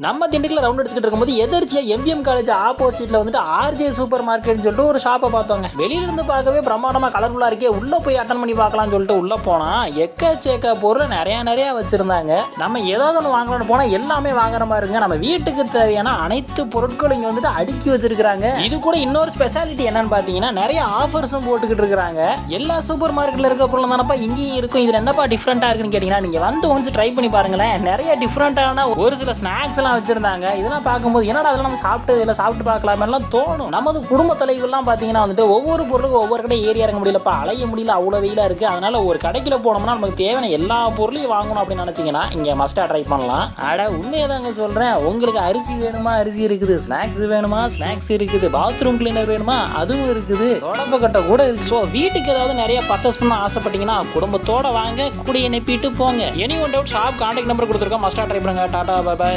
நம்ம திண்டுக்கல்ல ரவுண்ட் அடிச்சுட்டு இருக்கும்போது எதிர்ச்சியா எம்பிஎம் காலேஜ் ஆப்போசிட்ல வந்துட்டு ஆர்ஜே சூப்பர் மார்க்கெட்னு சொல்லிட்டு ஒரு ஷாப்பை பார்த்தோங்க. வெளியில இருந்து பார்க்கவே பிரம்மாண்டமா கலர்ஃபுல்லா இருக்கே, உள்ள போய் அட்டன் பண்ணி பார்க்கலாம்னு சொல்லிட்டு உள்ள போனா எக்கச்சக்க பொருள் நிறைய வச்சிருந்தாங்க. நம்ம ஏதாவது ஒன்று வாங்கலாம்னு போனா எல்லாமே வாங்குற மாதிரி இருங்க. நம்ம வீட்டுக்கு தேவையான அனைத்து பொருட்களும் இங்க வந்துட்டு அடுக்கி வச்சிருக்காங்க. இது கூட இன்னொரு ஸ்பெஷாலிட்டி என்னன்னு பாத்தீங்கன்னா நிறைய ஆஃபர்ஸும் போட்டுக்கிட்டு இருக்காங்க. எல்லா சூப்பர் மார்க்கெட்ல இருக்க பொருள் தானப்பா இங்கேயும் இருக்கும், இதுல என்னப்பா டிஃப்ரெண்டா இருக்குன்னு கேட்டீங்கன்னா நீங்க வந்து ஒன்ஸ் ட்ரை பண்ணி பாருங்களேன். நிறைய டிஃப்ரெண்டான ஒரு சில ஸ்நாக்ஸ் வச்சிருந்தாங்க. இதெல்லாம் பார்க்கும்போது என்னடா அதெல்லாம் நம்ம சாப்பிட்டு பார்க்கலாமெல்லாம் தோணும். நமது குடும்ப தலைவர்கள்லாம் பார்த்தீங்கன்னா வந்துட்டு ஒவ்வொரு பொருளுக்கும் ஒவ்வொரு கடை ஏறி இறங்க முடியலப்பா, அலைய முடியல, அவ்வளோ வெயிலாக இருக்குது. அதனால ஒரு கடைக்குள்ள போனோம்னா நமக்கு தேவையான எல்லா பொருளையும் வாங்கணும் அப்படின்னு நினச்சிங்கன்னா இங்கே மஸ்ட்டாக ட்ரை பண்ணலாம். உண்மையை தாங்க சொல்கிறேன். உங்களுக்கு அரிசி வேணுமா, அரிசி இருக்குது. ஸ்நாக்ஸ் வேணுமா, ஸ்நாக்ஸ் இருக்குது. பாத்ரூம் கிளீனர் வேணுமா, அதுவும் இருக்குது. தொடப்ப கட்டை கூட இருக்குது. ஸோ வீட்டுக்கு ஏதாவது நிறைய பர்ச்சேஸ் பண்ண ஆசைப்பட்டீங்கன்னா குடும்பத்தோட வாங்க, கூட நிப்பிட்டு போங்க. Any one doubt shop contact number கொடுத்துருக்கோம், மஸ்ட்டாக ட்ரை பண்ணுங்க. டாடா, பை.